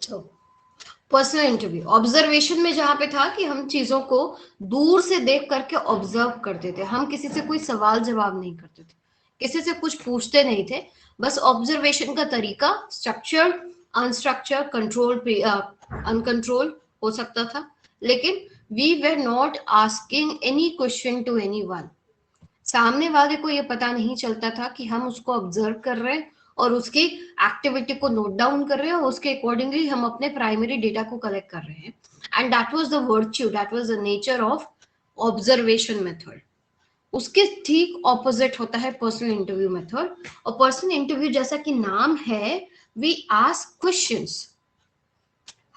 तो personal interview observation में जहां पे था कि हम चीजों को दूर से देख करके ऑब्जर्व करते थे, हम किसी से कोई सवाल जवाब नहीं करते थे, किसी से कुछ पूछते नहीं थे, बस ऑब्जर्वेशन का तरीका स्ट्रक्चर्ड, अनस्ट्रक्चर्ड, कंट्रोल, अनकंट्रोल हो सकता था, लेकिन we were not asking any question to anyone. सामने वाले को ये पता नहीं चलता था कि हम उसको ऑब्जर्व कर रहे हैं और उसकी एक्टिविटी को नोट डाउन कर रहे हैं और उसके अकॉर्डिंगली हम अपने प्राइमरी डेटा को कलेक्ट कर रहे हैं। And that was the virtue, that was the nature of observation method. उसके ठीक ऑपोजिट होता है पर्सनल इंटरव्यू मेथड। और पर्सनल इंटरव्यू जैसा कि नाम है, वी आस्क क्वेश्चंस,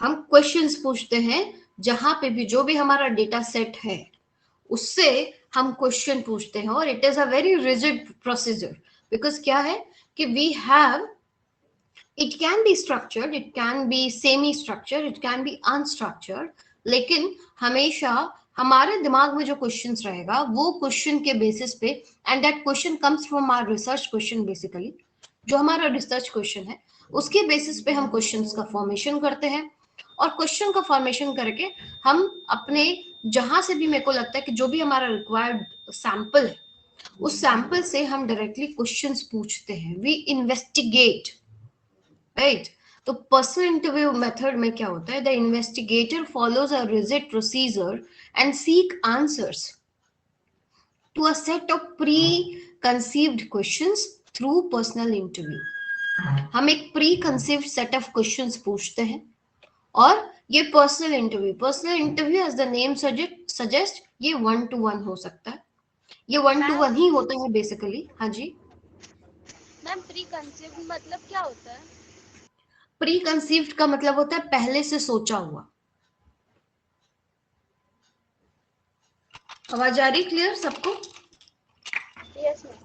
हम क्वेश्चंस पूछते हैं, जहां पे भी जो भी हमारा डेटा सेट है उससे हम क्वेश्चन पूछते हैं। और it is a very rigid procedure, because क्या है कि we have, it can be structured, it can be semi structured, it can be unstructured, लेकिन हमेशा हमारे दिमाग में जो क्वेश्चंस रहेगा वो क्वेश्चन के बेसिस पे, and that question comes from our research question, basically जो हमारा रिसर्च क्वेश्चन है उसके बेसिस पे हम क्वेश्चंस का फॉर्मेशन करते हैं। और क्वेश्चन का फॉर्मेशन करके हम अपने, जहां से भी मेरे को लगता है कि जो भी हमारा रिक्वायर्ड सैंपल है उस सैंपल से हम डायरेक्टली क्वेश्चंस पूछते हैं, वी इन्वेस्टिगेट, राइट। तो पर्सनल इंटरव्यू मेथड में क्या होता है, the investigator follows a rigid procedure and seek answers to a set of preconceived questions through personal interview. हम एक preconceived set of questions पूछते हैं और ये personal interview as the name suggest, ये 1-to-1 हो सकता है, ये 1-to-1 ही होता है बेसिकली। हाँ जी मैम, प्री कंसीव्ड मतलब क्या होता है? प्री कंसीव्ड का मतलब होता है पहले से सोचा हुआ। आवाज आ रही क्लियर सबको? Yes ma'am.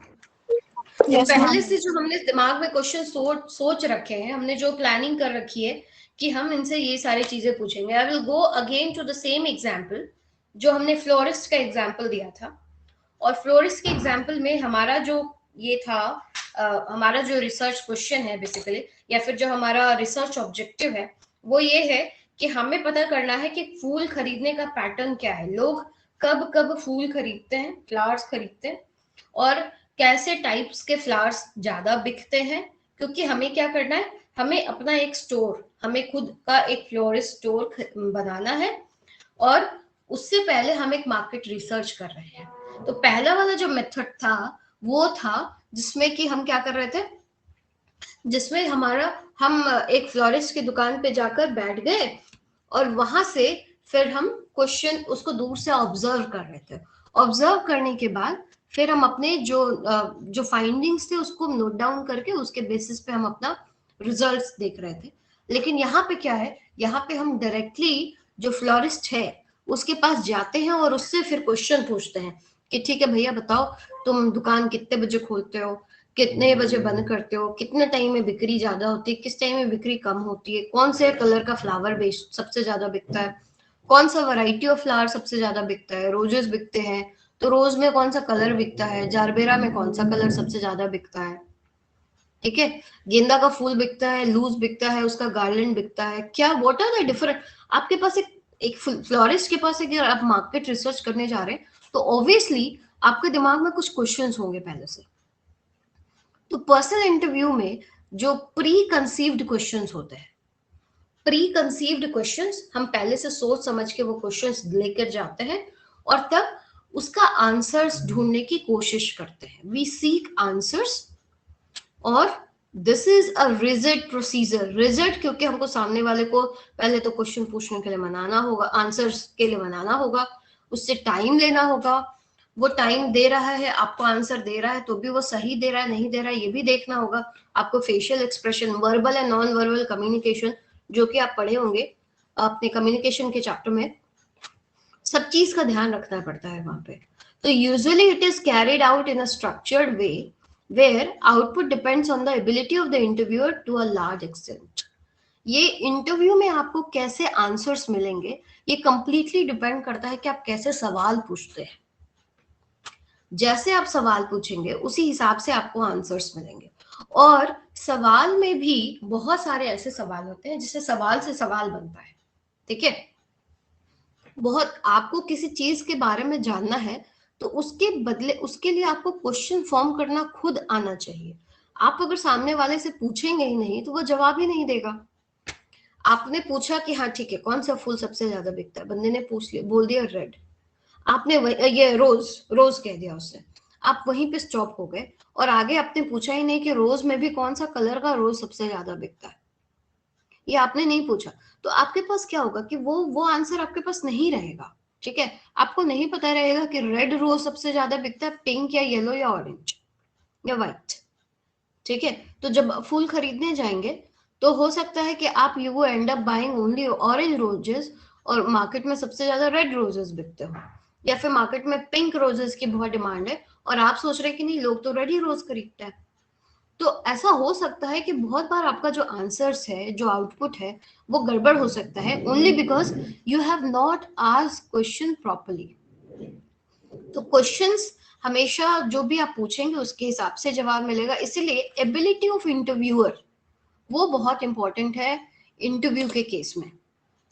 ये Yes, पहले ma'am. से जो हमने दिमाग में क्वेश्चन सोच रखे हैं, हमने जो प्लानिंग कर रखी है कि हम इनसे ये सारी चीजें पूछेंगे। I will go again to the same example जो हमने फ्लोरिस्ट का एग्जाम्पल दिया था। और फ्लोरिस्ट के एग्जाम्पल में हमारा जो ये था, हमारा जो रिसर्च क्वेश्चन है बेसिकली, या फिर जो हमारा रिसर्च ऑब्जेक्टिव है, वो ये है कि हमें पता करना है कि फूल खरीदने का पैटर्न क्या है, लोग कब कब फूल खरीदते हैं, फ्लावर्स खरीदते हैं, और कैसे टाइप्स के फ्लावर्स ज्यादा बिकते हैं। क्योंकि हमें क्या करना है, हमें अपना एक स्टोर, हमें खुद का एक फ्लोरिस्ट स्टोर बनाना है, और उससे पहले हम एक मार्केट रिसर्च कर रहे हैं। तो पहला वाला जो मेथड था वो था जिसमें कि हम क्या कर रहे थे, जिसमें हमारा, हम एक फ्लोरिस्ट की दुकान पे जाकर बैठ गए और वहां से फिर हम क्वेश्चन उसको दूर से ऑब्जर्व कर रहे थे। ऑब्जर्व करने के बाद फिर हम अपने जो फाइंडिंग्स थे उसको नोट डाउन करके उसके बेसिस पे हम अपना रिजल्ट्स देख रहे थे। लेकिन यहाँ पे क्या है, यहाँ पे हम डायरेक्टली जो फ्लोरिस्ट है उसके पास जाते हैं और उससे फिर क्वेश्चन पूछते हैं कि ठीक है भैया बताओ, तुम दुकान कितने बजे खोलते हो, कितने बजे बंद करते हो, कितने टाइम में बिक्री ज्यादा होती है, किस टाइम में बिक्री कम होती है, कौन से कलर का फ्लावर बेस्ट सबसे ज्यादा बिकता है, कौन सा वैरायटी ऑफ फ्लावर सबसे ज्यादा बिकता है, रोजेस बिकते हैं तो रोज में कौन सा कलर बिकता है, जारबेरा में कौन सा कलर सबसे ज्यादा बिकता है, ठीक है, गेंदा का फूल बिकता है, लूज बिकता है, उसका गार्लैंड बिकता है, क्या व्हाट आर द डिफरेंट। आपके पास एक फ्लोरिस्ट के पास अगर आप मार्केट रिसर्च करने जा रहे हैं तो ऑब्वियसली आपके दिमाग में कुछ क्वेश्चंस होंगे पहले से। तो पर्सनल इंटरव्यू में जो प्री कंसीव्ड क्वेश्चंस होते हैं, प्री कंसीव्ड क्वेश्चंस हम पहले से सोच समझ के वो क्वेश्चंस लेकर जाते हैं और तब उसका आंसर्स ढूंढने की कोशिश करते हैं, वी सीक आंसर्स। और this is a rigid procedure, rigid क्योंकि हमको सामने वाले को पहले तो क्वेश्चन पूछने के लिए मनाना होगा, आंसर्स के लिए मनाना होगा, उससे टाइम लेना होगा, वो टाइम दे रहा है, आपको आंसर दे रहा है तो भी वो सही दे रहा है नहीं दे रहा है ये भी देखना होगा, आपको facial expression, verbal and non verbal communication जो कि आप पढ़े होंगे अपने कम्युनिकेशन के चैप्टर में, सब चीज का ध्यान रखना पड़ता है वहां पे। तो usually it is carried out in a structured way where output depends on the ability of the interviewer to a large extent। ये इंटरव्यू में आपको कैसे आंसर्स मिलेंगे ये कंप्लीटली डिपेंड करता है कि आप कैसे सवाल पूछते हैं। जैसे आप सवाल पूछेंगे उसी हिसाब से आपको आंसर्स मिलेंगे। और सवाल में भी बहुत सारे ऐसे सवाल होते हैं जिससे सवाल से सवाल बनता है, ठीक है। बहुत आपको किसी चीज के बारे में जानना है तो उसके बदले उसके लिए आपको क्वेश्चन फॉर्म करना खुद आना चाहिए। आप अगर सामने वाले से पूछेंगे ही नहीं तो वो जवाब ही नहीं देगा। आपने पूछा कि हाँ ठीक है, कौन सा फूल सबसे ज्यादा बिकता है, बंदे ने पूछ लिया, बोल दिया रेड, आपने ये रोज रोज कह दिया उससे, आप वहीं पे स्टॉप हो गए और आगे आपने पूछा ही नहीं कि रोज में भी कौन सा कलर का रोज सबसे ज्यादा बिकता है, ये आपने नहीं पूछा। तो आपके पास क्या होगा कि वो आंसर आपके पास नहीं रहेगा, ठीक है। आपको नहीं पता रहेगा कि रेड रोज सबसे ज्यादा बिकता है, पिंक या येलो या ऑरेंज या व्हाइट, ठीक है। तो जब फूल खरीदने जाएंगे तो हो सकता है कि आप यू वो and up buying only orange roses और मार्केट में सबसे ज्यादा रेड रोजेस बिकते हो, या फिर मार्केट में पिंक रोजेस की बहुत डिमांड है और आप सोच रहे हैं कि नहीं, लोग तो रेड ही रोज खरीदते हैं। तो ऐसा हो सकता है कि बहुत बार आपका जो आंसर्स है, जो आउटपुट है, वो गड़बड़ हो सकता है, only because you have not asked question properly. तो क्वेश्चंस हमेशा जो भी आप पूछेंगे उसके हिसाब से जवाब मिलेगा। इसीलिए एबिलिटी ऑफ इंटरव्यूअर वो बहुत इंपॉर्टेंट है इंटरव्यू के केस में।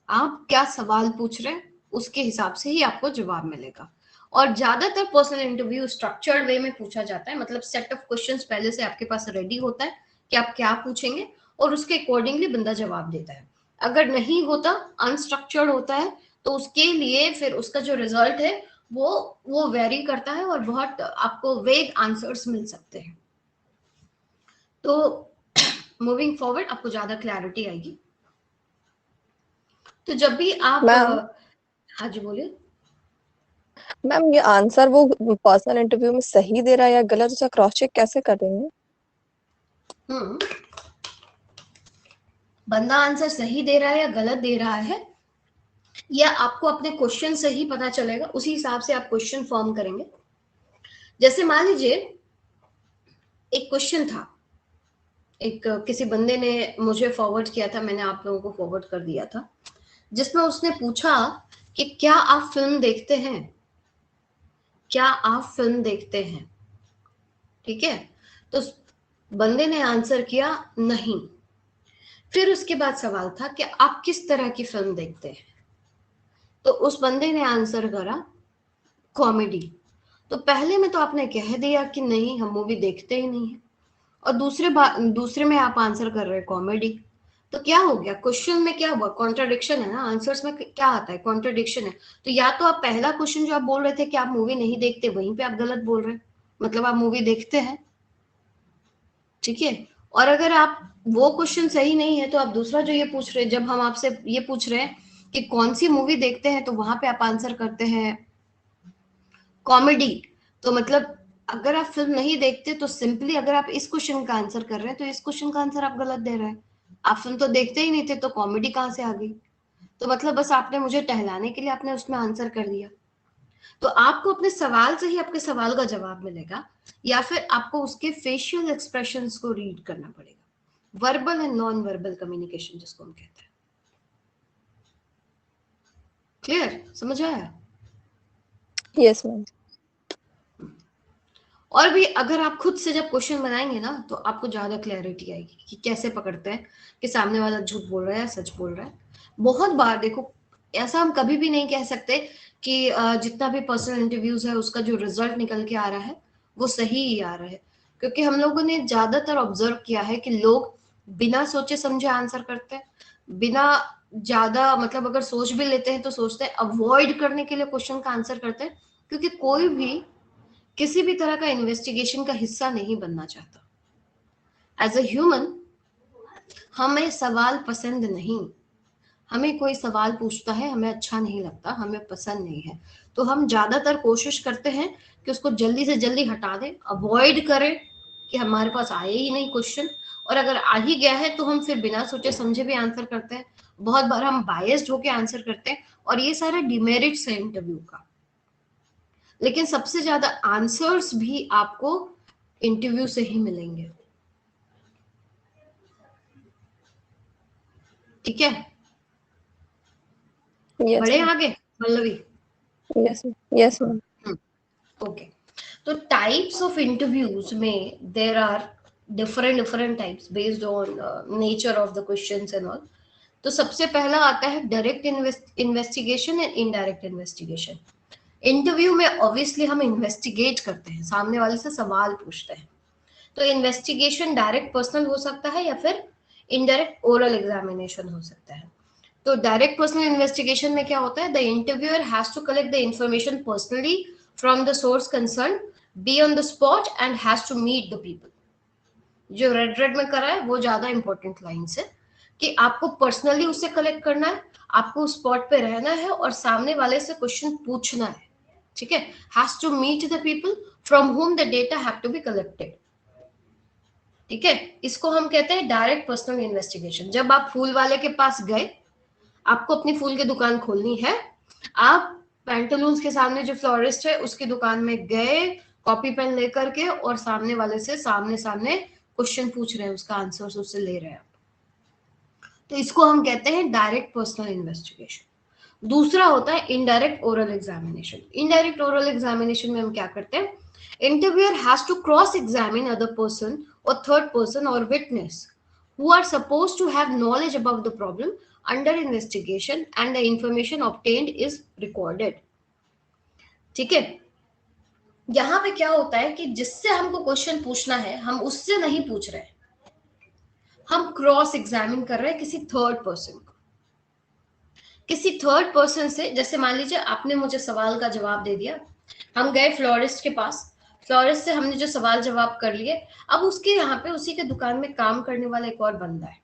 आप क्या सवाल पूछ रहे हैं उसके हिसाब से ही आपको जवाब मिलेगा। और ज्यादातर पर्सनल इंटरव्यू स्ट्रक्चर्ड वे में पूछा जाता है, मतलब सेट ऑफ क्वेश्चंस पहले से आपके पास रेडी होता है कि आप क्या पूछेंगे और उसके अकॉर्डिंगली बंदा जवाब देता है। अगर नहीं होता, अनस्ट्रक्चर्ड होता है, तो उसके लिए फिर उसका जो रिजल्ट है वो वेरी करता है और बहुत आपको वेग आंसर्स मिल सकते हैं। तो मूविंग फॉरवर्ड आपको ज्यादा क्लैरिटी आएगी। तो जब भी आप मैम हाँ जी बोलिए। मैम ये आंसर वो पर्सनल इंटरव्यू में सही दे रहा है या गलत, उसका क्रॉस चेक कैसे कर देंगे? बंदा आंसर सही दे रहा है या गलत दे रहा है, या आपको अपने क्वेश्चन से ही पता चलेगा, उसी हिसाब से आप क्वेश्चन फॉर्म करेंगे। जैसे मान लीजिए एक क्वेश्चन था, एक किसी बंदे ने मुझे फॉरवर्ड किया था, मैंने आप लोगों को फॉरवर्ड कर दिया था, जिसमें उसने पूछा कि क्या आप फिल्म देखते हैं, क्या आप फिल्म देखते हैं, ठीक है। तो बंदे ने आंसर किया नहीं। फिर उसके बाद सवाल था कि आप किस तरह की फिल्म देखते हैं, तो उस बंदे ने आंसर करा कॉमेडी। तो पहले में तो आपने कह दिया कि नहीं हम मूवी देखते ही नहीं है, और दूसरे में आप आंसर कर रहे हैं कॉमेडी। तो क्या हो गया, क्वेश्चन में क्या हुआ, कॉन्ट्राडिक्शन है ना, आंसर्स में क्या आता है, कॉन्ट्राडिक्शन है। तो या तो आप पहला क्वेश्चन जो आप बोल रहे थे कि आप मूवी नहीं देखते, वहीं पे आप गलत बोल रहे हैं, मतलब आप मूवी देखते हैं, ठीक है। और अगर आप वो क्वेश्चन सही नहीं है तो आप दूसरा जो ये पूछ रहे हैं, जब हम आपसे ये पूछ रहे हैं कि कौन सी मूवी देखते हैं, तो वहां पे आप आंसर करते हैं कॉमेडी। तो मतलब अगर आप फिल्म नहीं देखते तो सिंपली अगर आप इस क्वेश्चन का आंसर कर रहे हैं तो इस क्वेश्चन का आंसर आप गलत दे रहे हैं। आप फिल्म तो देखते ही नहीं थे तो कॉमेडी कहाँ से आ गई। तो मतलब बस आपने मुझे टहलाने के लिए आपने उसमें आंसर कर दिया। तो आपको अपने सवाल से ही आपके सवाल का जवाब मिलेगा, या फिर आपको उसके फेशियल एक्सप्रेशंस को रीड करना पड़ेगा। Verbal and non verbal communication जिसको हम कहते हैं। क्लियर, समझ आया? Yes ma'am. और भी अगर आप खुद से जब क्वेश्चन बनाएंगे ना तो आपको ज्यादा क्लैरिटी आएगी कि कैसे पकड़ते हैं कि सामने वाला झूठ बोल रहा है या सच बोल रहा है। बहुत बार देखो, ऐसा हम कभी भी नहीं कह सकते कि जितना भी पर्सनल इंटरव्यूज है उसका जो रिजल्ट निकल के आ रहा है वो सही ही आ रहा है, क्योंकि हम लोगों ने ज्यादातर ऑब्जर्व किया है कि लोग बिना सोचे समझे आंसर करते हैं, बिना ज्यादा मतलब अगर सोच भी लेते हैं तो सोचते हैं, अवॉइड करने के लिए क्वेश्चन का आंसर करते हैं, क्योंकि कोई भी किसी भी तरह का इन्वेस्टिगेशन का हिस्सा नहीं बनना चाहता। एज अ ह्यूमन हमें सवाल पसंद नहीं, हमें कोई सवाल पूछता है हमें अच्छा नहीं लगता, हमें पसंद नहीं है, तो हम ज्यादातर कोशिश करते हैं कि उसको जल्दी से जल्दी हटा दें, अवॉइड करें कि हमारे पास आए ही नहीं क्वेश्चन। और अगर आ ही गया है तो हम फिर बिना सोचे समझे भी आंसर करते हैं। बहुत बार हम बायस्ड होके आंसर करते हैं, और ये सारा डिमेरिट्स है इंटरव्यू का। लेकिन सबसे ज्यादा आंसर्स भी आपको इंटरव्यू से ही मिलेंगे, ठीक है। यस बड़े मैम। आगे Pallavi. Yes yes ma'am. Okay. तो टाइप्स ऑफ इंटरव्यूज में there are different types based on nature of the questions and all. तो सबसे पहला आता है direct investigation and indirect investigation. Interview में ऑब्वियसली हम इन्वेस्टिगेट करते हैं, सामने वाले से सवाल पूछते हैं। तो इन्वेस्टिगेशन डायरेक्ट पर्सनल हो सकता है या फिर इनडायरेक्ट ओरल एग्जामिनेशन हो सकता है। तो डायरेक्ट पर्सनल इन्वेस्टिगेशन में क्या होता है, the interviewer has to collect the information personally from the source concern, be on the spot and has to meet the people. जो रेड में करा है वो ज्यादा इंपॉर्टेंट लाइन्स है कि आपको पर्सनली उससे कलेक्ट करना है, आपको स्पॉट पे रहना है और सामने वाले से क्वेश्चन पूछना है। ठीक है, has to meet the people from whom the data have to be collected. ठीक है, इसको हम कहते हैं डायरेक्ट पर्सनल इन्वेस्टिगेशन। जब आप फूल वाले के पास गए, आपको अपनी फूल की दुकान खोलनी है, आप पैंटलून्स के सामने जो फ्लोरिस्ट है उसकी दुकान में गए, कॉपी पेन लेकर के, और सामने वाले से सामने क्वेश्चन पूछ रहे हैं, उसका आंसर उससे ले रहे हैं, तो इसको हम कहते हैं डायरेक्ट पर्सनल इन्वेस्टिगेशन। दूसरा होता है indirect oral examination. Indirect oral examination में हम क्या करते हैं, interviewer has to cross examine other person or third person or witness who are supposed to have knowledge about the problem under investigation and the information obtained is recorded। ठीक है, यहां पे क्या होता है कि जिससे हमको क्वेश्चन पूछना है हम उससे नहीं पूछ रहे, हम क्रॉस एग्जामिन कर रहे हैं किसी थर्ड पर्सन को। किसी थर्ड पर्सन से, जैसे मान लीजिए आपने मुझे सवाल का जवाब दे दिया, हम गए फ्लोरिस्ट के पास, फ्लोरिस्ट से हमने जो सवाल जवाब कर लिए, अब उसके यहाँ पे उसी के दुकान में काम करने वाला एक और बंदा है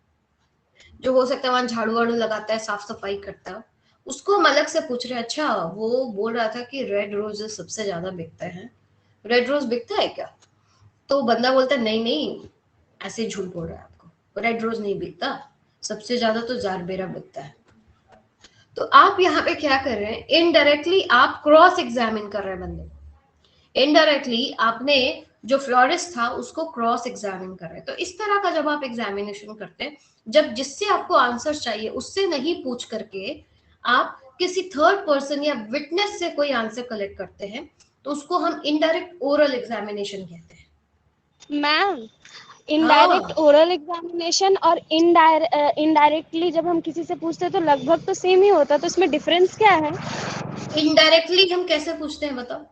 जो हो सकता है वहां झाड़ू वाड़ू लगाता है, साफ सफाई करता है, उसको हम अलग से पूछ रहे हैं, अच्छा वो बोल रहा था कि रेड रोज सबसे ज्यादा बिकते हैं, रेड रोज बिकता है क्या? तो बंदा बोलता है नहीं नहीं, ऐसे झूठ बोल रहा है, आपको रेड रोज नहीं बिकता, सबसे ज्यादा तो जारबेरा बिकता है। तो आप यहाँ पे क्या कर रहे हैं, इनडायरेक्टली आप क्रॉस एग्जामिन कर रहे हैं बंदे को, इनडायरेक्टली आपने जो फ्लोरिस्ट था उसको क्रॉस एग्जामिन कर रहे हैं। तो इस तरह का जब आप एग्जामिनेशन करते हैं, जब जिससे आपको आंसर चाहिए उससे नहीं पूछ करके आप किसी थर्ड पर्सन या विटनेस से कोई आंसर कलेक्ट करते हैं, तो उसको हम इनडायरेक्ट ओरल एग्जामिनेशन कहते हैं। मैम, इनडायरेक्ट ओरल एग्जामिनेशन और इनडायरेक्टली जब हम किसी से पूछते हैं तो लगभग तो सेम ही होता है, तो इसमें डिफरेंस क्या है? इनडायरेक्टली हम कैसे पूछते हैं बताओ?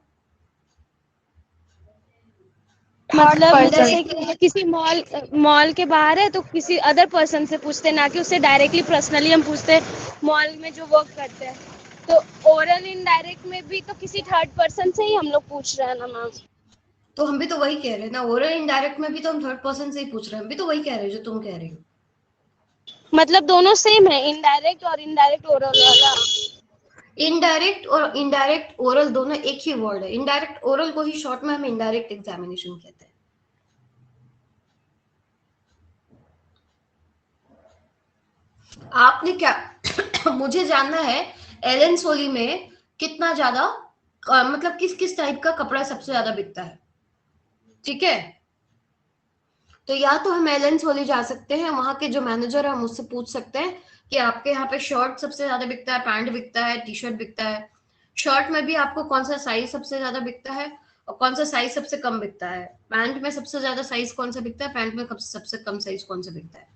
मतलब जैसे कि किसी मॉल के बाहर है तो किसी अदर पर्सन से पूछते हैं, ना कि उससे डायरेक्टली पर्सनली हम पूछते हैं मॉल में जो वर्क करते हैं। तो ओरल इनडायरेक्ट में भी तो किसी थर्ड पर्सन से ही हम लोग पूछ रहे हैं ना मैम। तो हम भी तो वही कह रहे हैं ना, ओरल इनडायरेक्ट में भी तो हम थर्ड पर्सन से ही पूछ रहे हैं, हम भी तो वही कह रहे हैं जो तुम कह रही हो। मतलब दोनों सेम है, इनडायरेक्ट और इनडायरेक्ट ओरल वाला? इनडायरेक्ट और इनडायरेक्ट ओरल दोनों एक ही वर्ड है। इनडायरेक्ट ओरल को ही शॉर्ट में हम इनडायरेक्ट एग्जामिनेशन कहते हैं। आपने क्या मुझे जानना है एलन सोली में कितना ज्यादा मतलब किस किस टाइप का कपड़ा सबसे ज्यादा बिकता है। ठीक है, तो या तो हम एलन सोली जा सकते हैं, वहां के जो मैनेजर है हम उससे पूछ सकते हैं कि आपके यहाँ पे शर्ट सबसे ज्यादा बिकता है, पैंट बिकता है, टी शर्ट बिकता है, शर्ट में भी आपको कौन सा साइज सबसे ज्यादा बिकता है और कौन सा साइज सबसे कम बिकता है, पैंट में सबसे ज्यादा साइज कौन सा बिकता है, पैंट में सबसे कम साइज कौन सा बिकता है।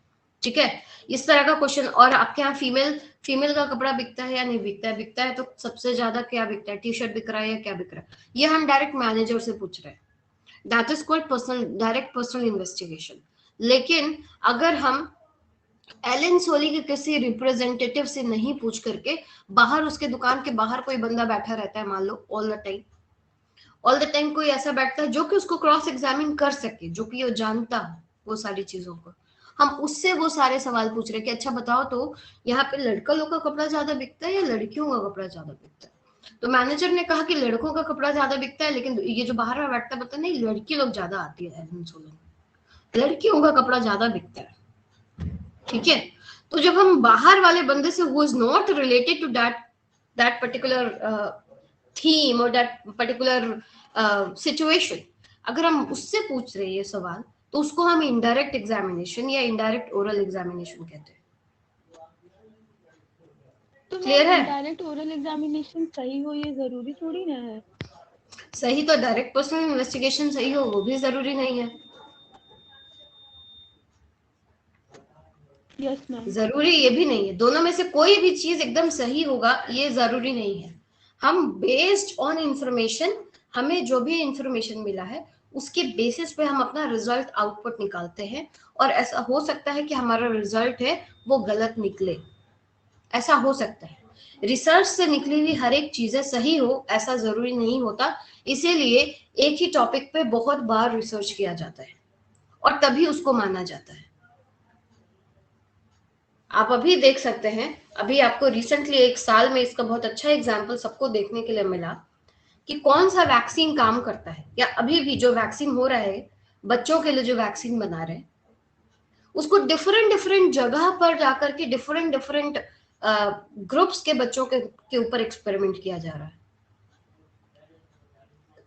ठीक है, इस तरह का क्वेश्चन। और आपके यहाँ फीमेल का कपड़ा बिकता है या नहीं बिकता है, बिकता है तो सबसे ज्यादा क्या बिकता है, टी शर्ट बिक रहा है या क्या बिक रहा है, ये हम डायरेक्ट मैनेजर से पूछ रहे हैं। That is called personal direct personal investigation. लेकिन अगर हम एलन सोली के किसी रिप्रेजेंटेटिव से नहीं पूछ करके, बाहर उसके दुकान के बाहर कोई बंदा बैठा रहता है, मान लो ऑल द टाइम कोई ऐसा बैठता है जो कि उसको क्रॉस एग्जामिन कर सके, जो कि वो जानता वो सारी चीजों को, हम उससे वो सारे सवाल पूछ रहे हैं कि अच्छा बताओ तो यहाँ पे लड़का लोग का कपड़ा ज्यादा बिकता है या लड़कियों का कपड़ा ज्यादा बिकता है। तो मैनेजर ने कहा कि लड़कों का कपड़ा ज्यादा बिकता है, लेकिन ये जो बाहर में बैठता है बोलता नहीं लड़की लोग ज्यादा आती है एलन सोली में, लड़कियों का कपड़ा ज्यादा बिकता है। ठीक है, तो जब हम बाहर वाले बंदे से who is not related to that particular theme और दैट पर्टिकुलर सिचुएशन, अगर हम उससे पूछ रहे हैं ये सवाल, तो उसको हम इनडायरेक्ट एग्जामिनेशन या इनडायरेक्ट ओरल एग्जामिनेशन कहते हैं। तो क्लियर है? डायरेक्ट ओरल एग्जामिनेशन सही हो ये जरूरी थोड़ी ना है। सही तो डायरेक्ट पर्सनल इन्वेस्टिगेशन सही हो वो भी जरूरी नहीं है। Yes ma'am. जरूरी ये भी नहीं है, दोनों में से कोई भी चीज एकदम सही होगा ये जरूरी नहीं है। हम बेस्ड ऑन इंफॉर्मेशन, हमें जो भी इंफॉर्मेशन मिला है उसके बेसिस पे हम अपना रिजल्ट आउटपुट निकालते हैं, और ऐसा हो सकता है कि हमारा रिजल्ट है वो गलत निकले, ऐसा हो सकता है। रिसर्च से निकली हुई हर एक चीजें सही हो ऐसा जरूरी नहीं होता, इसीलिए एक ही टॉपिक पे बहुत बार रिसर्च किया जाता है और तभी उसको माना जाता है। आप अभी देख सकते हैं, अभी आपको रिसेंटली एक साल में इसका बहुत अच्छा एग्जाम्पल सबको देखने के लिए मिला कि कौन सा वैक्सीन काम करता है, या अभी भी जो वैक्सीन हो रहा है बच्चों के लिए जो वैक्सीन बना रहे हैं उसको डिफरेंट डिफरेंट जगह पर जाकर के डिफरेंट डिफरेंट ग्रुप्स के बच्चों के ऊपर एक्सपेरिमेंट किया जा रहा है,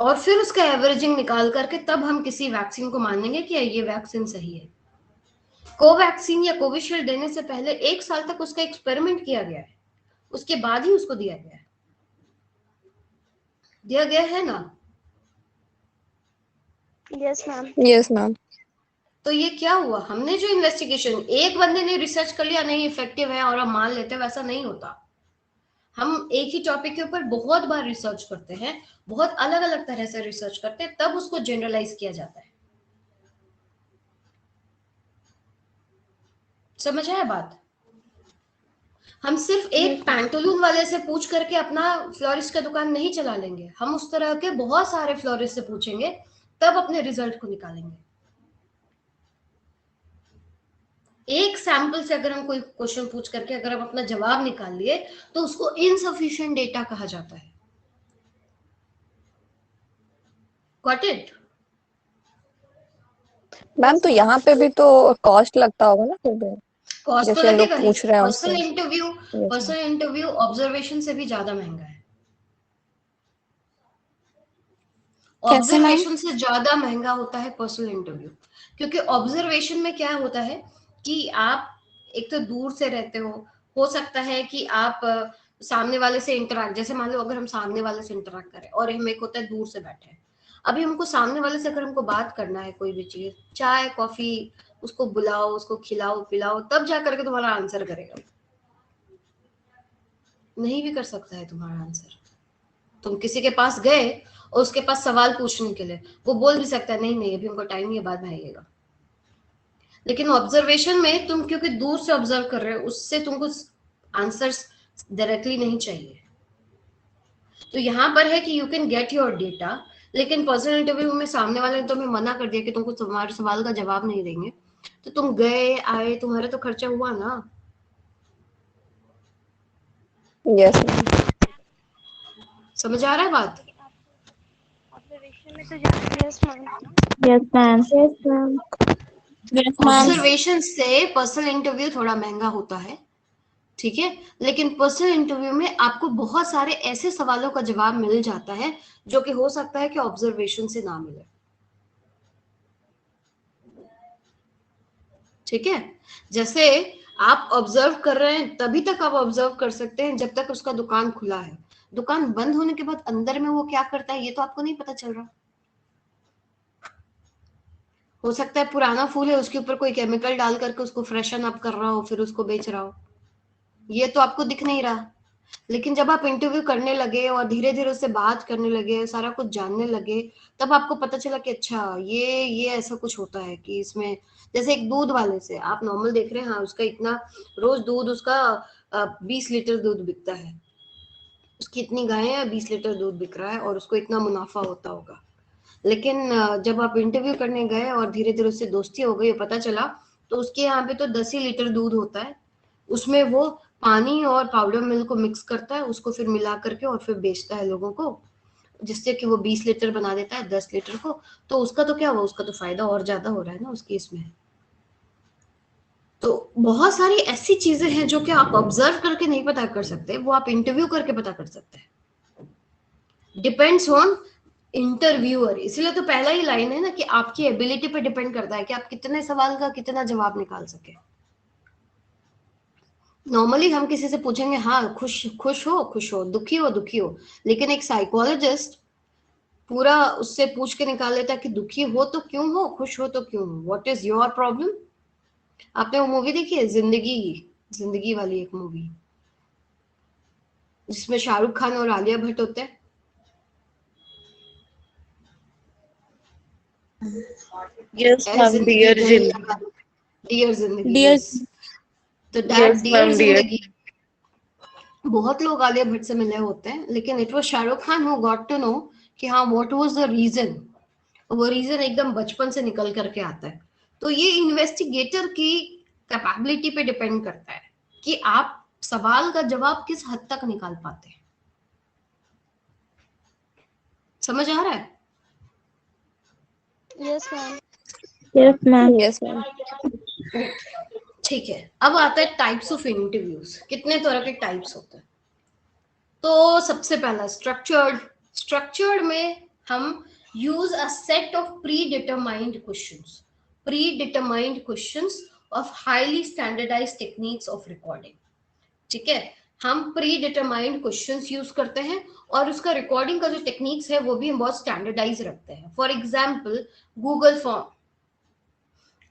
और फिर उसका एवरेजिंग निकाल करके तब हम किसी वैक्सीन को मानेंगे कि ये वैक्सीन सही है। कोवैक्सीन या कोविशील्ड देने से पहले 1 साल तक उसका एक्सपेरिमेंट किया गया है, उसके बाद ही उसको दिया गया है ना। Yes ma'am. Yes ma'am. तो ये क्या हुआ, हमने जो इन्वेस्टिगेशन, एक बंदे ने रिसर्च कर लिया नहीं इफेक्टिव है और हम मान लेते, वैसा नहीं होता। हम एक ही टॉपिक के ऊपर बहुत बार रिसर्च करते हैं, बहुत अलग अलग तरह से रिसर्च करते हैं, तब उसको जनरलाइज किया जाता है। समझ आया बात? हम सिर्फ एक पैंटलून वाले से पूछ करके अपना फ्लोरिस्ट का दुकान नहीं चला लेंगे, हम उस तरह के बहुत सारे फ्लोरिस्ट से पूछेंगे तब अपने रिजल्ट को निकालेंगे। एक सैंपल से अगर हम कोई क्वेश्चन पूछ करके अगर हम अपना जवाब निकाल लिए तो उसको इनसफिशिएंट डेटा कहा जाता है। Got it? मैम तो यहाँ पे भी तो कॉस्ट लगता होगा ना, फिर भी कॉस्ट तो जैसे लोग लगेगा ही। पूछ रहे हैं पर्सनल इंटरव्यू ऑब्जर्वेशन से भी ज्यादा महंगा है। ऑब्जर्वेशन से ज्यादा महंगा होता है पर्सनल इंटरव्यू, क्योंकि ऑब्जर्वेशन में क्या होता है कि आप एक तो दूर से रहते हो सकता है कि आप सामने वाले से इंटरेक्ट, जैसे मान लो अगर हम सामने वाले से इंटरेक्ट करें और हम एक होता है दूर से बैठे हैं, अभी हमको सामने वाले से अगर हमको बात करना है कोई भी चीज, चाय कॉफी, उसको बुलाओ, उसको खिलाओ पिलाओ, तब जा करके तुम्हारा आंसर करेगा। नहीं भी कर सकता है तुम्हारा आंसर। तुम किसी के पास गए और उसके पास सवाल पूछने के लिए, वो बोल भी सकता है नहीं नहीं अभी हमको टाइम नहीं है, बाद में आइएगा। लेकिन ऑब्जर्वेशन में तुम क्योंकि दूर से ऑब्जर्व कर रहे हो, उससे तुमको आंसर्स डायरेक्टली नहीं चाहिए। तो यहाँ पर है कि you can get your data, लेकिन पर्सनल इंटरव्यू में सामने वाले ने तुम्हें मना कर दिया कि तुमको तुम्हारे सवाल का जवाब नहीं देंगे, तो तुम गए आए, तुम्हारा तो खर्चा हुआ ना। यस। समझ आ रहा है बात? ऑब्जर्वेशन में तो यस मैम। ऑब्जर्वेशन से पर्सनल इंटरव्यू थोड़ा महंगा होता है, ठीक है, लेकिन पर्सनल इंटरव्यू में आपको बहुत सारे ऐसे सवालों का जवाब मिल जाता है जो कि हो सकता है कि ऑब्जर्वेशन से ना मिले। ठीक है, जैसे आप ऑब्जर्व कर रहे हैं तभी तक आप ऑब्जर्व कर सकते हैं जब तक उसका दुकान खुला है। दुकान बंद होने के बाद अंदर में वो क्या करता है ये तो आपको नहीं पता चल रहा। हो सकता है पुराना फूल है उसके ऊपर कोई केमिकल डाल करके उसको फ्रेशन अप कर रहा हो फिर उसको बेच रहा हो, ये तो आपको दिख नहीं रहा। लेकिन जब आप इंटरव्यू करने लगे और धीरे धीरे उससे बात करने लगे, सारा कुछ जानने लगे, तब आपको पता चला कि अच्छा ये ऐसा कुछ होता है कि इसमें, जैसे एक दूध वाले से आप नॉर्मल देख रहे हैं, हाँ उसका इतना रोज दूध, उसका 20 लीटर दूध बिकता है, उसकी इतनी गायें हैं, 20 लीटर दूध बिक रहा है और उसको इतना मुनाफा होता होगा। लेकिन जब आप इंटरव्यू करने गए और धीरे धीरे उससे दोस्ती हो गई, पता चला तो उसके यहाँ पे तो 10 ही लीटर दूध होता है, उसमें वो पानी और पाउडर मिल्क को मिक्स करता है, उसको फिर मिला करके और फिर बेचता है लोगों को, जिससे कि वो 20 लीटर बना देता है 10 लीटर को। तो उसका तो क्या हुआ, उसका तो फायदा और ज्यादा हो रहा है ना उसकी इसमें। तो बहुत सारी ऐसी चीजें हैं जो कि आप ऑब्जर्व करके नहीं पता कर सकते, वो आप इंटरव्यू करके पता कर सकते हैं। डिपेंड्स ऑन इंटरव्यूअर, इसलिए तो पहला ही लाइन है ना कि आपकी एबिलिटी पे डिपेंड करता है कि आप कितने सवाल का कितना जवाब निकाल सके। नॉर्मली हम किसी से पूछेंगे हाँ खुश हो, दुखी हो, लेकिन एक साइकोलॉजिस्ट पूरा उससे पूछ के निकाल लेता है कि दुखी हो तो क्यों हो, खुश हो तो क्यों हो, व्हाट इज योर प्रॉब्लम। आपने वो मूवी देखी है जिंदगी वाली एक मूवी जिसमें शाहरुख खान और आलिया भट्ट होते हैं? Yes ma'am, dear Zindagi. Dear Zindagi, dear yes. तो that yes dear ma'am, dear. Zindagi बहुत लोग आलिया भट्ट से मिले होते हैं, लेकिन it was Shahrukh Khan who got to know कि हाँ व्हाट वाज द रीजन। वो रीजन एकदम बचपन से निकल करके आता है। तो ये इन्वेस्टिगेटर की कैपेबिलिटी पे डिपेंड करता है कि आप सवाल का जवाब किस हद तक निकाल पाते हैं। समझ आ रहा है? Yes ma'am. Yes ma'am. Yes ma'am. ठीक है, अब आता है टाइप्स ऑफ इंटरव्यूज। कितने तरह के टाइप्स होते हैं? तो सबसे पहला स्ट्रक्चर्ड में हम use a set of pre determined questions of highly standardised techniques of recording. ठीक है, हम प्री डिटरमाइंड क्वेश्चंस यूज करते हैं और उसका रिकॉर्डिंग का जो टेक्निक्स है वो भी हम बहुत स्टैंडर्डाइज रखते हैं। For example Google form.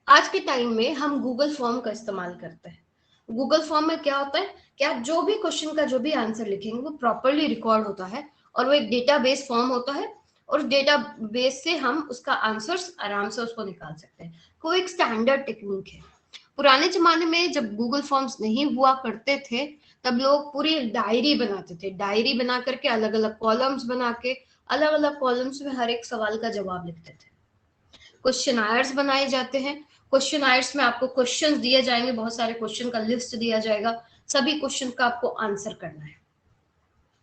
आज के टाइम में हम गूगल फॉर्म का इस्तेमाल करते हैं। गूगल फॉर्म में क्या होता है कि आप जो भी क्वेश्चन का जो भी आंसर लिखेंगे वो प्रॉपरली रिकॉर्ड होता है और वो एक डेटाबेस फॉर्म होता है और डेटाबेस से हम उसका आंसर्स आराम से उसको निकाल सकते हैं। वो एक स्टैंडर्ड टेक्निक है। पुराने जमाने में जब गूगल फॉर्म्स नहीं हुआ करते थे तब लोग पूरी डायरी बनाते थे। डायरी बना करके अलग अलग कॉलम्स बना के अलग अलग कॉलम्स में हर एक सवाल का जवाब लिखते थे। क्वेश्चनायर्स बनाए जाते हैं। क्वेश्चनायर्स में आपको क्वेश्चंस दिए जाएंगे, बहुत सारे क्वेश्चन का लिस्ट दिया जाएगा, सभी क्वेश्चन का आपको आंसर करना है।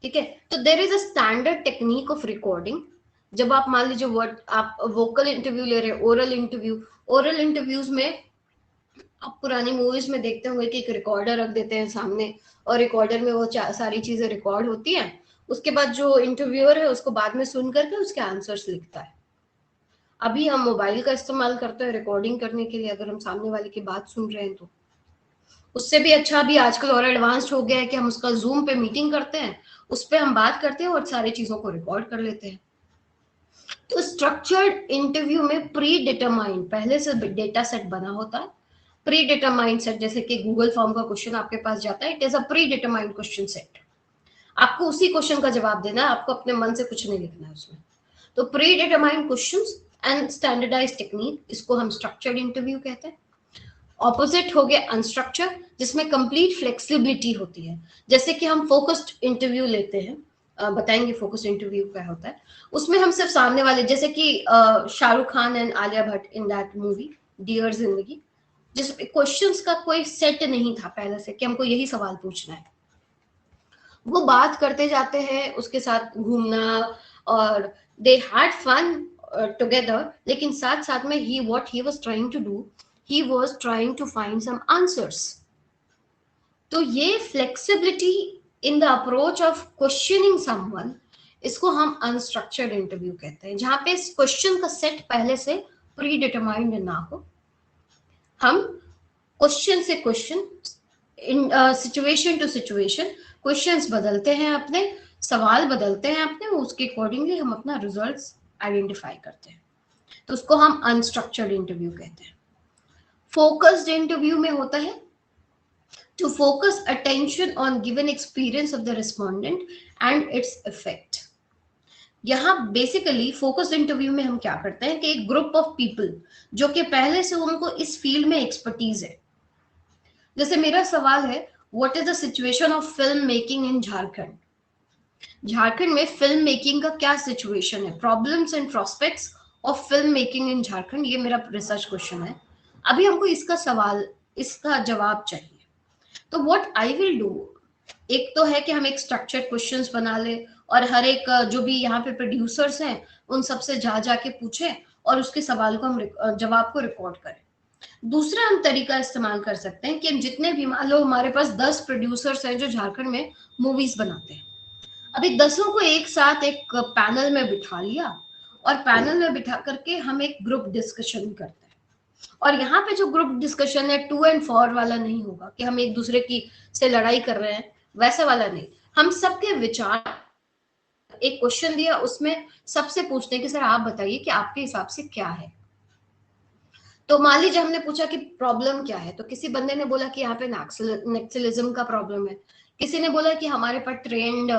ठीक है, तो there is a standard technique of recording. जब आप मान लीजिए वर्ड आप वोकल इंटरव्यू ले रहे हैं, ओरल इंटरव्यूज में आप पुरानी मूवीज में देखते होंगे कि एक रिकॉर्डर रख देते हैं सामने और रिकॉर्डर में वो सारी चीजें रिकॉर्ड होती हैं। उसके बाद जो इंटरव्यूअर है उसको बाद में सुन करके उसके आंसर्स लिखता है। अभी हम मोबाइल का इस्तेमाल करते हैं रिकॉर्डिंग करने के लिए, अगर हम सामने वाले की बात सुन रहे हैं तो उससे भी अच्छा अभी आजकल और एडवांस्ड हो गया है कि हम उसका जूम पे मीटिंग करते हैं, उस पर हम बात करते हैं और सारी चीजों को रिकॉर्ड कर लेते हैं। तो स्ट्रक्चर्ड इंटरव्यू में प्री डिटरमाइंड पहले से डेटा सेट बना होता है। प्री डिटरमाइंड सेट जैसे कि गूगल फॉर्म का क्वेश्चन आपके पास जाता है, it is a pre determined question set. आपको उसी क्वेश्चन का जवाब देना है, आपको अपने मन से कुछ नहीं लिखना है उसमें। तो pre determined questions and standardised technique, इसको हम स्ट्रक्चर्ड इंटरव्यू कहते हैं। ऑपोजिट हो गया अनस्ट्रक्चर्ड, जिसमें कंप्लीट फ्लेक्सिबिलिटी होती है। जैसे कि हम फोकस्ड इंटरव्यू लेते हैं, बताएंगे फोकस्ड इंटरव्यू क्या होता है। उसमें हम सिर्फ सामने वाले, जैसे कि Shahrukh Khan and Alia Bhatt in that movie dear Zindagi, जिसमें क्वेश्चंस का कोई सेट नहीं था पहले से कि हमको यही सवाल पूछना है। वो बात करते जाते हैं, उसके साथ घूमना और दे हैड फन टुगेदर, लेकिन साथ साथ में ही what he was trying to do, he was trying to find some answers. तो ये flexibility in the approach of questioning someone, इसको हम अनस्ट्रक्चर्ड इंटरव्यू कहते हैं, जहां पे क्वेश्चन का सेट पहले से प्री डिटरमाइंड ना हो। हम क्वेश्चन से question, situation to situation questions बदलते हैं, अपने सवाल बदलते हैं अपने, उसके अकॉर्डिंगली हम अपना रिजल्ट्स आइडेंटिफाई करते हैं। तो उसको हम अनस्ट्रक्चर्ड इंटरव्यू कहते हैं। फोकस्ड इंटरव्यू में होता है to focus attention on given experience of the respondent and its effect। यहाँ बेसिकली फोकस्ड इंटरव्यू में हम क्या करते हैं कि एक ग्रुप ऑफ पीपल जो कि पहले से उनको इस फील्ड में एक्सपर्टीज है, जैसे मेरा सवाल है what is the situation of film making in Jharkhand. Jharkhand में फिल्म मेकिंग का क्या सिचुएशन है, problems and prospects of film making in Jharkhand, ये मेरा रिसर्च क्वेश्चन है। अभी हमको इसका जवाब चाहिए। तो व्हाट आई विल डू, एक तो है कि हम एक स्ट्रक्चर्ड क्वेश्चंस बना ले और हर एक जो भी यहाँ पे प्रोड्यूसर्स हैं उन सबसे जाके पूछे और उसके सवाल को हम जवाब को रिकॉर्ड करें। दूसरा हम तरीका इस्तेमाल कर सकते हैं कि हम जितने भी, मान लो हमारे पास 10 प्रोड्यूसर्स हैं जो झारखंड में मूवीज बनाते हैं, अभी 10 को एक साथ एक पैनल में बिठा लिया और पैनल में बिठा करके हम एक ग्रुप डिस्कशन करते हैं। और यहाँ पे जो ग्रुप डिस्कशन है 2 and 4 वाला नहीं होगा कि हम एक दूसरे की से लड़ाई कर रहे हैं, वैसा वाला नहीं। हम सबके विचार, एक क्वेश्चन दिया उसमें सबसे पूछते हैं कि सर आप बताइए कि आपके हिसाब से क्या है। तो मान लीजिए हमने पूछा कि प्रॉब्लम क्या है, तो किसी बंदे ने बोला कि यहाँ पे नक्सलिज्म का प्रॉब्लम है, किसी ने बोला कि हमारे पास ट्रेंड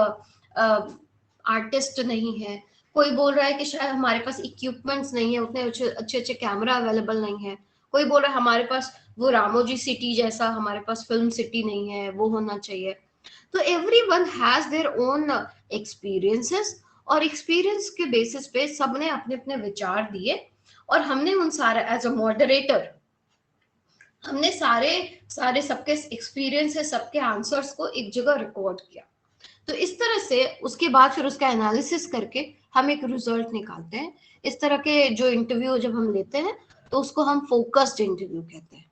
आर्टिस्ट नहीं है, कोई बोल रहा है कि शायद हमारे पास इक्विपमेंट्स नहीं है, उतने अच्छे अच्छे कैमरा अवेलेबल नहीं है, कोई बोल रहा है हमारे पास वो रामोजी सिटी जैसा हमारे पास फिल्म सिटी नहीं है, वो होना चाहिए। तो everyone has their own experiences, और एक्सपीरियंस के बेसिस पे सबने अपने अपने विचार दिए, और हमने उन सारे एज अ मॉडरेटर हमने सारे सारे सबके एक्सपीरियंस है, सबके आंसर्स को एक जगह रिकॉर्ड किया। तो इस तरह से उसके बाद फिर उसका एनालिसिस करके हम एक रिजल्ट निकालते हैं। इस तरह के जो इंटरव्यू जब हम लेते हैं तो उसको हम फोकस्ड इंटरव्यू कहते हैं।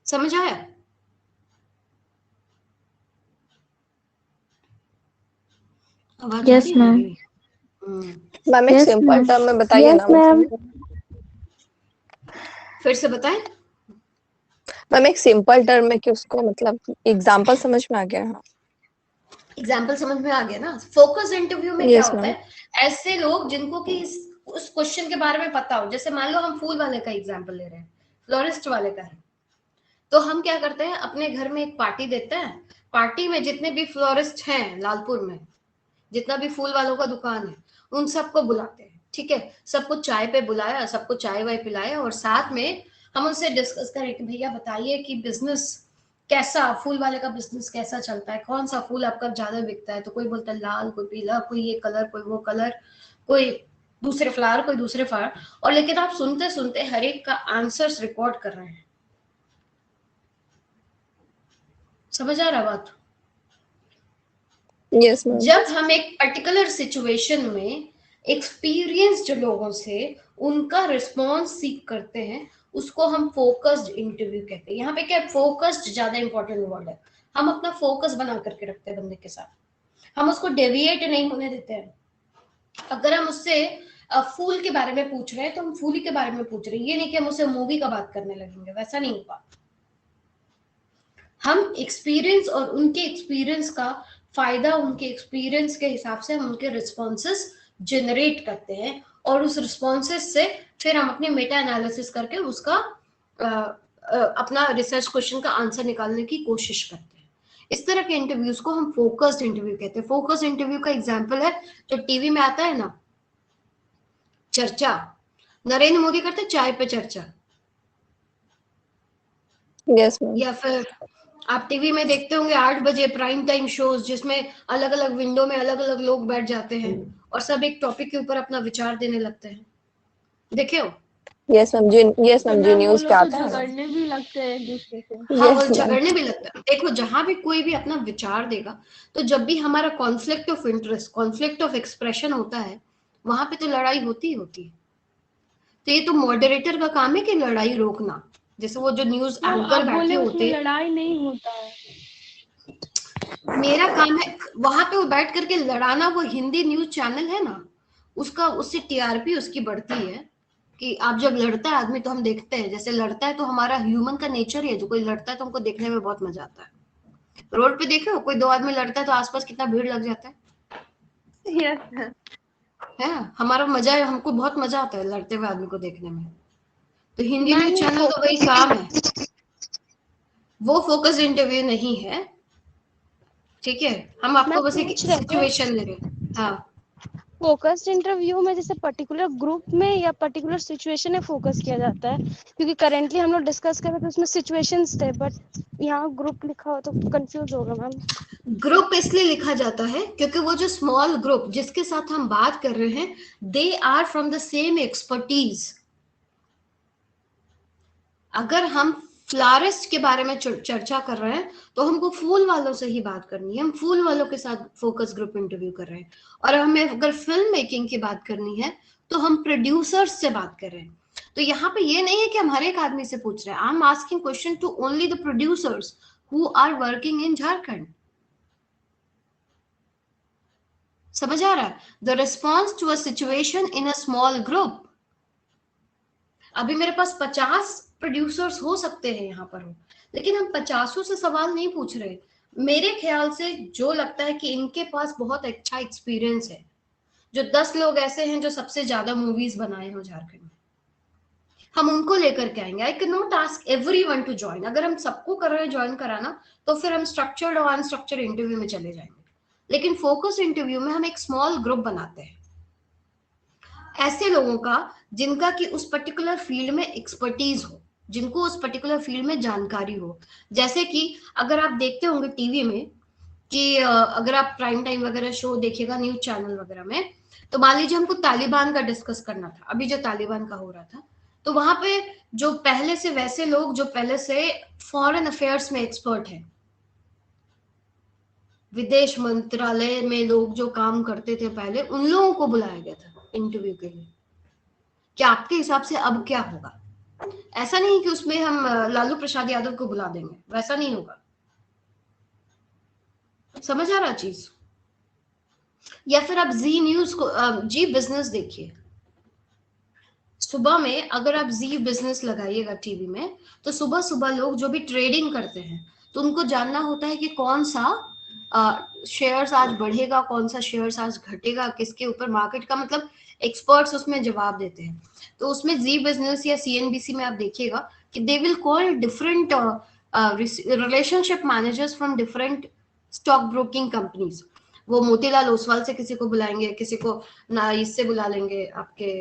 समझ आया? आवाज आ Yes, रही है ma'am. मेरी? मैम एक Yes, सिंपल ma'am. टर्म में बताइए Yes, ना, ma'am. फिर से बताएं। मैम एक सिंपल टर्म में कि उसको मतलब एग्जांपल समझ में आ गया? हाँ, एग्जाम्पल समझ में आ गया ना। फोकस इंटरव्यू में क्या यस होता मैम। है, ऐसे लोग जिनको कि उस क्वेश्चन के बारे में पता हो, जैसे मान लो हम फूल वाले का एग्जाम्पल ले रहे हैं, फ्लोरिस्ट वाले का है, तो हम क्या करते हैं, अपने घर में एक पार्टी देते हैं, पार्टी में जितने भी फ्लोरिस्ट हैं लालपुर में, जितना भी फूल वालों का दुकान है, उन सबको बुलाते हैं, ठीक है, सबको चाय पे बुलाया, सबको चाय वाय पिलाया, और साथ में हम उनसे डिस्कस करें कि भैया बताइए कि बिजनेस कैसा, फूल वाले का बिजनेस कैसा चलता है, कौन सा फूल आपका ज्यादा बिकता है, तो कोई बोलता है लाल, कोई पीला, कोई ये कलर, कोई वो कलर, कोई दूसरे फ्लावर, कोई दूसरे फ्लावर, और लेकिन आप सुनते सुनते हर एक का आंसर्स रिकॉर्ड कर रहे हैं। समझ आ रहा बात? Yes ma'am. जब हम एक पर्टिकुलर सिचुएशन में एक्सपीरियंस्ड लोगों से उनका रिस्पॉन्स सीख करते हैं, उसको हम फोकस्ड इंटरव्यू कहते हैं। यहाँ पे क्या, फोकस्ड ज्यादा इंपॉर्टेंट वर्ड है। हम अपना फोकस बना करके रखते हैं बंदे के साथ, हम उसको डेविएट नहीं होने देते हैं। अगर हम उससे फूल के बारे में पूछ रहे हैं तो हम फूल के बारे में पूछ रहे हैं, ये नहीं कि हम उससे मूवी का बात करने लगेंगे, वैसा नहीं होगा। हम एक्सपीरियंस और उनके एक्सपीरियंस का फायदा, उनके एक्सपीरियंस के हिसाब से हम उनके रिस्पॉन्सेस जनरेट करते हैं, और उस रिस्पॉन्सेस से फिर हम अपने मेटा एनालिसिस करके उसका अपना रिसर्च क्वेश्चन का आंसर निकालने की कोशिश करते हैं। इस तरह के इंटरव्यूज को हम फोकस्ड इंटरव्यू कहते हैं। फोकस्ड इंटरव्यू का एग्जांपल है जो टीवी में आता है ना, चर्चा, नरेंद्र मोदी करते चाय पे चर्चा, यस मैम। या फिर आप टीवी में देखते होंगे 8 बजे प्राइम टाइम शोज, जिसमें अलग अलग विंडो में अलग अलग लोग बैठ जाते हैं और सब एक टॉपिक के ऊपर अपना विचार देने लगते हैं, देखे हो? यस मैम जी वो न्यूज पे लोग तो आता है ना। झगड़ने भी लगते हैं एक दूसरे से। हाँ, वो यस मैम। झगड़ने भी लगता है। देखो, जहां भी कोई भी अपना विचार देगा, तो जब भी हमारा conflict of interest, conflict of expression होता है, वहां पे तो लड़ाई होती ही होती है। तो ये तो मॉडरेटर का काम है कि लड़ाई रोकना। जैसे वो जो न्यूज तो एंकर आप बैठे बोले उसमें होते, लड़ाई नहीं होता है। मेरा काम है वहां पे वो बैठ करके लड़ाना। वो हिंदी न्यूज चैनल है ना, उसका उससे टीआरपी उसकी बढ़ती है कि आप जब लड़ता है आदमी तो हम देखते हैं, जैसे लड़ता है तो हमारा ह्यूमन का नेचर ही है, जो कोई लड़ता है तो हमको देखने में बहुत मजा आता है। रोड पे देखे हो कोई दो आदमी लड़ता है तो आसपास कितना भीड़ लग जाता है, हमारा मजा है, हमको बहुत मजा आता है लड़ते हुए आदमी को देखने में। तो हिंदी न्यूज चैनल का वही काम है, वो फोकस इंटरव्यू नहीं है, ठीक है, हम आपको बस एक सिचुएशन दे रहे हैं। हाँ, फोकस्ड इंटरव्यू में जैसे पर्टिकुलर ग्रुप में या पर्टिकुलर सिचुएशन में फोकस किया जाता है, क्योंकि करेंटली हम लोग डिस्कस कर रहे थे उसमें सिचुएशंस थे, बट यहाँ ग्रुप लिखा हो तो कंफ्यूज होगा मैम। ग्रुप इसलिए लिखा जाता है क्योंकि वो जो स्मॉल ग्रुप जिसके साथ हम बात कर रहे हैं, they are from the same expertise. अगर हम फ्लारिस्ट के बारे में चर्चा कर रहे हैं तो हमको फूल वालों से ही बात करनी है, हम फूल वालों के साथ फोकस ग्रुप इंटरव्यू कर रहे हैं। और हमें अगर फिल्म मेकिंग की बात करनी है तो हम प्रोड्यूसर्स से बात कर रहे हैं। तो यहाँ पे ये नहीं है कि हम हर एक आदमी से पूछ रहे हैं, I am asking question to only the producers who are working in Jharkhand. समझ आ रहा है? The response to a situation in a small group. अभी मेरे पास 50 प्रोड्यूसर्स हो सकते हैं यहाँ पर हो, लेकिन हम 50 से सवाल नहीं पूछ रहे। मेरे ख्याल से जो लगता है कि इनके पास बहुत अच्छा एक्सपीरियंस है, जो 10 लोग ऐसे हैं जो सबसे ज्यादा मूवीज बनाए हो झारखंड में, हम उनको लेकर के आएंगे। I can not ask everyone to join. अगर हम सबको कर रहे हैं ज्वाइन कराना, तो फिर हम स्ट्रक्चर्ड और अनस्ट्रक्चर्ड इंटरव्यू में चले जाएंगे। लेकिन फोकस इंटरव्यू में हम एक स्मॉल ग्रुप बनाते हैं ऐसे लोगों का जिनका कि उस पर्टिकुलर फील्ड में एक्सपर्टीज हो, जिनको उस पर्टिकुलर फील्ड में जानकारी हो। जैसे कि अगर आप देखते होंगे टीवी में कि अगर आप प्राइम टाइम वगैरह शो देखिएगा न्यूज चैनल वगैरह में, तो मान लीजिए हमको तालिबान का डिस्कस करना था, अभी जो तालिबान का हो रहा था, तो वहां पे जो पहले से वैसे लोग जो पहले से फॉरेन अफेयर्स में एक्सपर्ट हैं, विदेश मंत्रालय में लोग जो काम करते थे पहले, उन लोगों को बुलाया गया था इंटरव्यू के लिए। क्या आपके हिसाब से अब क्या होगा? ऐसा नहीं कि उसमें हम लालू प्रसाद यादव को बुला देंगे, वैसा नहीं होगा। समझ आ रहा चीज? या फिर आप जी न्यूज को, जी बिजनेस देखिए, सुबह में अगर आप जी बिजनेस लगाइएगा टीवी में, तो सुबह सुबह लोग जो भी ट्रेडिंग करते हैं, तो उनको जानना होता है कि कौन सा शेयर्स आज बढ़ेगा, कौन सा शेयर्स आज घटेगा, किसके ऊपर मार्केट का, मतलब एक्सपर्ट्स उसमें जवाब देते हैं। तो उसमें जी बिजनेस या सीएनबीसी में आप देखिएगा कि they will call different relationship managers from different stock broking companies. वो मोतीलाल ओसवाल से किसी को बुलाएंगे, किसी को ना इससे बुला लेंगे आपके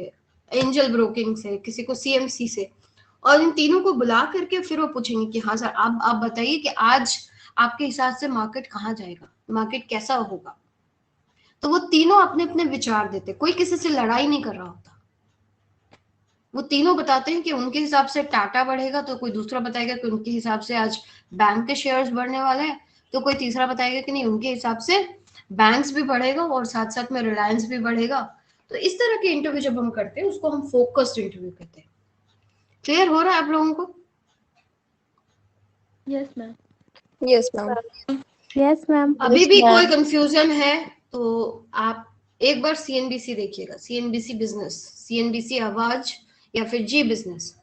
एंजल ब्रोकिंग से, किसी को सीएमसी से, और इन तीनों को बुला करके फिर वो पूछेंगे कि हाँ सर आप बताइए कि आज आपके हिसाब से मार्केट कहाँ जाएगा, मार्केट कैसा होगा। तो वो तीनों अपने अपने विचार देते, कोई किसी से लड़ाई नहीं कर रहा होता। वो तीनों बताते हैं कि उनके हिसाब से टाटा बढ़ेगा, तो कोई दूसरा बताएगा कि उनके हिसाब से आज बैंक के शेयर्स बढ़ने वाले हैं, तो कोई तीसरा बताएगा कि नहीं उनके हिसाब से बैंक्स भी बढ़ेगा और साथ साथ में रिलायंस भी बढ़ेगा। तो इस तरह के इंटरव्यू जब हम करते हैं उसको हम फोकस्ड इंटरव्यू कहते हैं। क्लियर हो रहा है आप लोगों को? Yes ma'am. Yes ma'am. Yes ma'am. अभी भी कोई कंफ्यूजन है तो आप एक बार सीएनबीसी देखिएगा, सीएनबीसी बिजनेस, सीएनबीसी आवाज या फिर जी बिजनेस,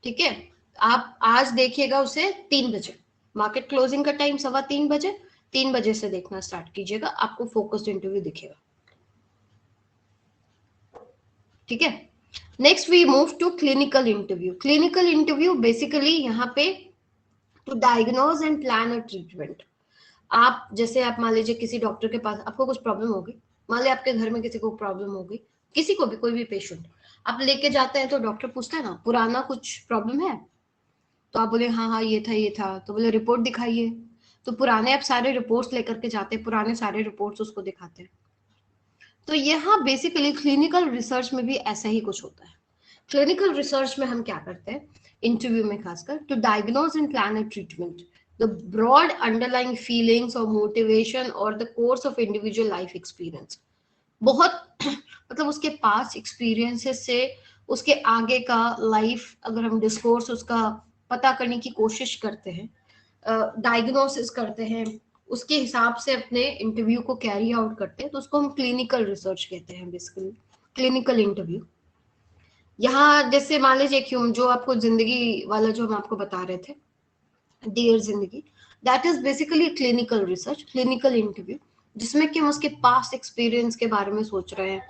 ठीक है। आप आज देखिएगा उसे 3 बजे, मार्केट क्लोजिंग का टाइम 3:15 बजे, 3 बजे से देखना स्टार्ट कीजिएगा, आपको फोकस्ड इंटरव्यू दिखेगा, ठीक है। Next we move to clinical interview. Clinical interview basically यहाँ पे to diagnose and plan a treatment. आप जैसे आप मान लीजिए किसी डॉक्टर के पास आपको कुछ प्रॉब्लम हो गई, मान लीजिए आपके घर में किसी को प्रॉब्लम हो गई, किसी को भी, कोई भी पेशेंट आप लेके जाते हैं, तो डॉक्टर पूछता है ना पुराना कुछ प्रॉब्लम है, तो आप बोले हाँ हाँ ये था, तो बोले रिपोर्ट दिखाइए। तो पुराने आप सारे रिपोर्ट्स लेकर के जाते हैं, पुराने सारे रिपोर्ट्स उसको दिखाते हैं। तो यहाँ बेसिकली क्लिनिकल रिसर्च में भी ऐसा ही कुछ होता है। क्लिनिकल रिसर्च में हम क्या करते हैं इंटरव्यू में खासकर, to diagnose and plan a treatment, the broad underlying feelings और मोटिवेशन और the course of individual life experience. बहुत मतलब उसके पास एक्सपीरियंसेस से उसके आगे का लाइफ अगर हम डिस्कोर्स उसका पता करने की कोशिश करते हैं, डायग्नोसिस करते हैं, उसके हिसाब से अपने इंटरव्यू को कैरी आउट करते हैं, तो उसको हम क्लिनिकल रिसर्च कहते हैं, बेसिकली क्लिनिकल इंटरव्यू। यहाँ जैसे मान लीजिए क्यों जो आपको जिंदगी वाला जो हम आपको बता रहे थे, डियर जिंदगी, that is basically clinical research, clinical interview, जिसमें कि हम उसके पास्ट एक्सपीरियंस के बारे में सोच रहे हैं,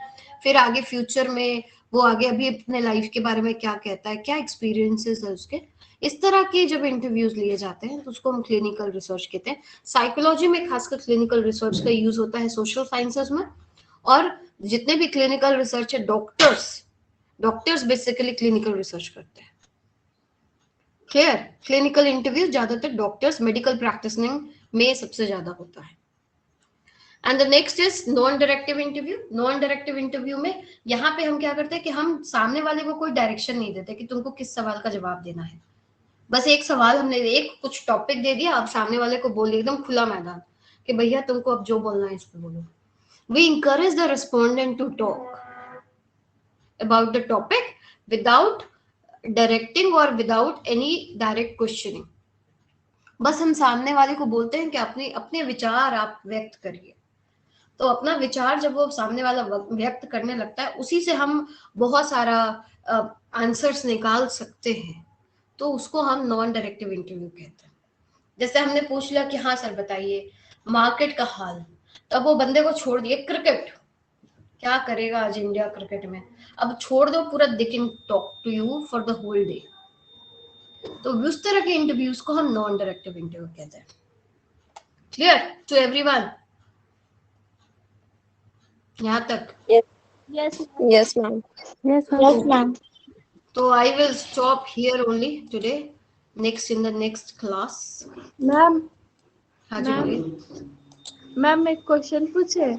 फिर आगे फ्यूचर में वो आगे अभी अपने लाइफ के बारे में क्या कहता है, क्या एक्सपीरियंसेस है उसके। इस तरह के जब इंटरव्यूज लिए जाते हैं तो उसको हम क्लिनिकल रिसर्च कहते हैं। साइकोलॉजी में खासकर क्लिनिकल रिसर्च का यूज होता है, सोशल साइंसेस में, और जितने भी क्लिनिकल रिसर्च है डॉक्टर्स बेसिकली क्लिनिकल रिसर्च करते हैं। क्लियर? क्लिनिकल इंटरव्यू ज्यादातर डॉक्टर्स मेडिकल प्रैक्टिसिंग में सबसे ज्यादा होता है। And the next is non directive interview. Non directive interview में यहाँ पे हम क्या करते हैं कि हम सामने वाले को कोई डायरेक्शन नहीं देते कि तुमको किस सवाल का जवाब देना है। बस एक सवाल हमने एक कुछ टॉपिक दे दिया, आप सामने वाले को बोलिए, एकदम खुला मैदान कि भैया तुमको अब जो बोलना है इस पे बोलो। We encourage the respondent to talk about the topic without directing or without any direct questioning। बस हम सामने वाले को बोलते हैं कि अपने अपने विचार आप व्यक्त करिए। तो अपना विचार जब वो सामने वाला व्यक्त करने लगता है, उसी से हम बहुत सारा आंसर्स निकाल सकते हैं, तो उसको हम नॉन डायरेक्टिव इंटरव्यू कहते हैं। जैसे हमने पूछ लिया कि हाँ सर बताइए मार्केट का हाल, तो अब वो बंदे को छोड़ दिए, क्रिकेट क्या करेगा आज इंडिया क्रिकेट में, अब छोड़ दो पूरा, they can talk to you for the whole day. तो उस तरह के इंटरव्यूज को हम नॉन डायरेक्टिव इंटरव्यू कहते हैं। क्लियर टू एवरीवन यहाँ तक? Yes. Yes, ma'am. Yes, ma'am. So I will stop here only today. Next in the next class. Ma'am हाँ जी बोलिए। मैम एक क्वेश्चन पूछे?